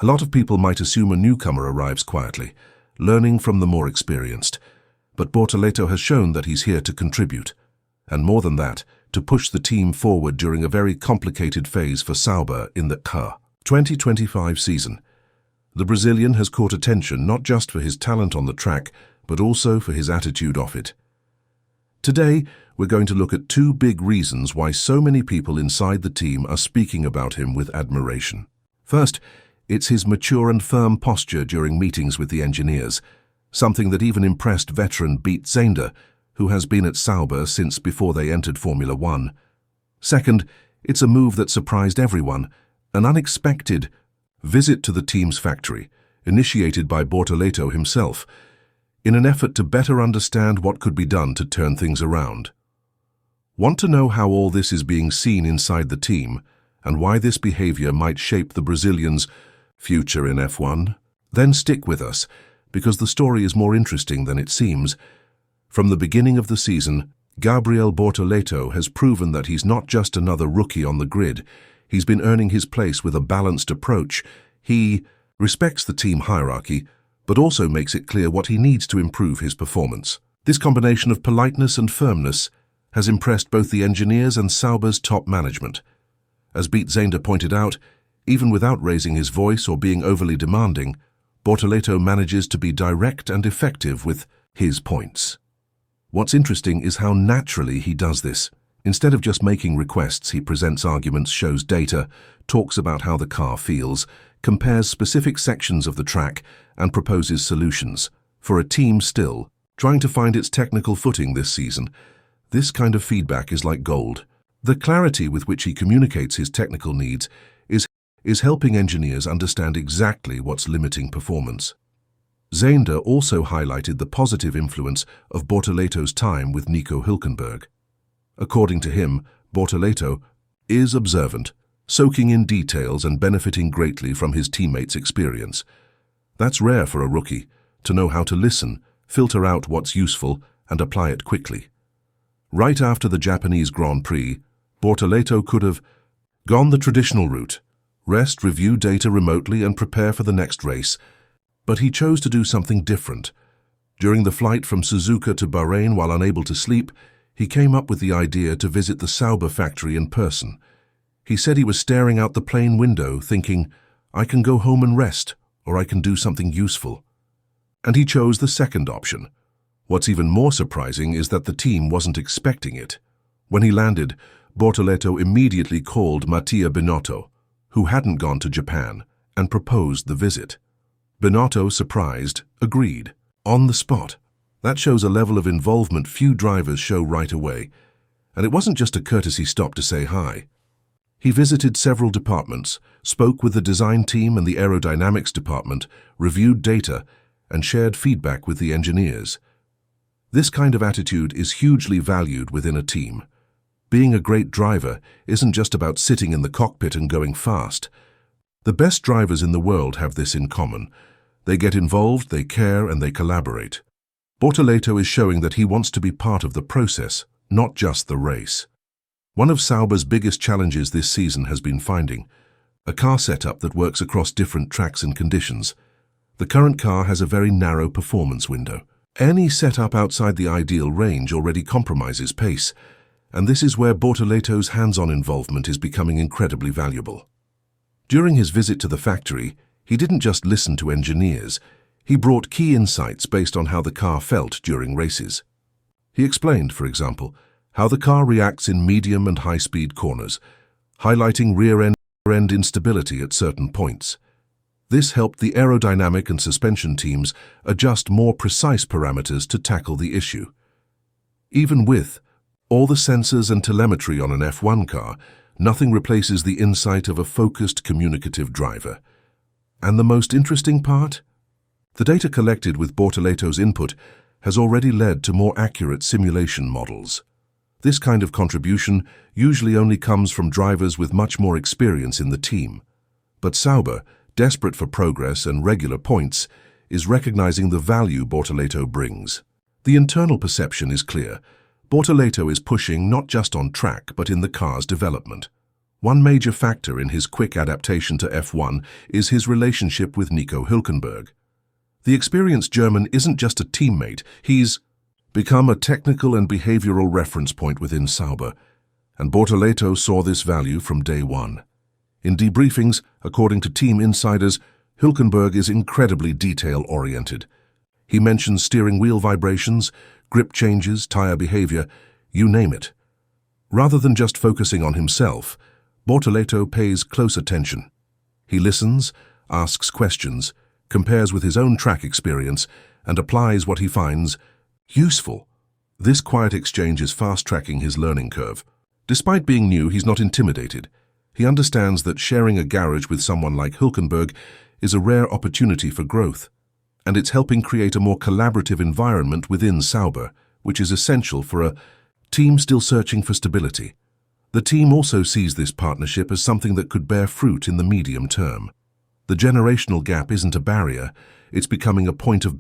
A lot of people might assume a newcomer arrives quietly, learning from the more experienced. But Bortoleto has shown that he's here to contribute. And more than that, to push the team forward during a very complicated phase for Sauber in the 2025 season. The Brazilian has caught attention not just for his talent on the track, but also for his attitude off it. Today, we're going to look at two big reasons why so many people inside the team are speaking about him with admiration. First, it's his mature and firm posture during meetings with the engineers, something that even impressed veteran Bortoleto, who has been at Sauber since before they entered Formula One. Second, it's a move that surprised everyone, an unexpected visit to the team's factory, initiated by Bortoleto himself, in an effort to better understand what could be done to turn things around. Want to know how all this is being seen inside the team, and why this behavior might shape the Brazilian's future in F1? Then stick with us, because the story is more interesting than it seems. From the beginning of the season, Gabriel Bortoleto has proven that he's not just another rookie on the grid. He's been earning his place with a balanced approach. He respects the team hierarchy, but also makes it clear what he needs to improve his performance. This combination of politeness and firmness has impressed both the engineers and Sauber's top management. As Bortoleto pointed out, even without raising his voice or being overly demanding, Bortoleto manages to be direct and effective with his points. What's interesting is how naturally he does this. Instead of just making requests, he presents arguments, shows data, talks about how the car feels, compares specific sections of the track, and proposes solutions. For a team still trying to find its technical footing this season, this kind of feedback is like gold. The clarity with which he communicates his technical needs is helping engineers understand exactly what's limiting performance. Zender also highlighted the positive influence of Bortoleto's time with Nico Hülkenberg. According to him, Bortoleto is observant, soaking in details and benefiting greatly from his teammates' experience. That's rare for a rookie, to know how to listen, filter out what's useful, and apply it quickly. Right after the Japanese Grand Prix, Bortoleto could have gone the traditional route, rest, review data remotely, and prepare for the next race. But he chose to do something different. During the flight from Suzuka to Bahrain while unable to sleep, he came up with the idea to visit the Sauber factory in person. He said he was staring out the plane window, thinking, I can go home and rest, or I can do something useful. And he chose the second option. What's even more surprising is that the team wasn't expecting it. When he landed, Bortoleto immediately called Mattia Binotto, who hadn't gone to Japan, and proposed the visit. Binotto, surprised, agreed, on the spot. That shows a level of involvement few drivers show right away. And it wasn't just a courtesy stop to say hi. He visited several departments, spoke with the design team and the aerodynamics department, reviewed data, and shared feedback with the engineers. This kind of attitude is hugely valued within a team. Being a great driver isn't just about sitting in the cockpit and going fast. The best drivers in the world have this in common. They get involved, they care, and they collaborate. Bortoleto is showing that he wants to be part of the process, not just the race. One of Sauber's biggest challenges this season has been finding a car setup that works across different tracks and conditions. The current car has a very narrow performance window. Any setup outside the ideal range already compromises pace, and this is where Bortoleto's hands-on involvement is becoming incredibly valuable. During his visit to the factory, he didn't just listen to engineers, he brought key insights based on how the car felt during races. He explained, for example, how the car reacts in medium and high-speed corners, highlighting rear-end instability at certain points. This helped the aerodynamic and suspension teams adjust more precise parameters to tackle the issue. Even with all the sensors and telemetry on an F1 car, nothing replaces the insight of a focused, communicative driver. And the most interesting part? The data collected with Bortoleto's input has already led to more accurate simulation models. This kind of contribution usually only comes from drivers with much more experience in the team. But Sauber, desperate for progress and regular points, is recognizing the value Bortoleto brings. The internal perception is clear. Bortoleto is pushing not just on track but in the car's development. One major factor in his quick adaptation to F1 is his relationship with Nico Hülkenberg. The experienced German isn't just a teammate, he's become a technical and behavioral reference point within Sauber, and Bortoleto saw this value from day one. In debriefings, according to team insiders, Hülkenberg is incredibly detail-oriented. He mentions steering wheel vibrations, grip changes, tire behavior, you name it. Rather than just focusing on himself, Bortoleto pays close attention. He listens, asks questions, compares with his own track experience, and applies what he finds useful. This quiet exchange is fast-tracking his learning curve. Despite being new, he's not intimidated. He understands that sharing a garage with someone like Hülkenberg is a rare opportunity for growth, and it's helping create a more collaborative environment within Sauber, which is essential for a team still searching for stability. The team also sees this partnership as something that could bear fruit in the medium term. The generational gap isn't a barrier, it's becoming a point of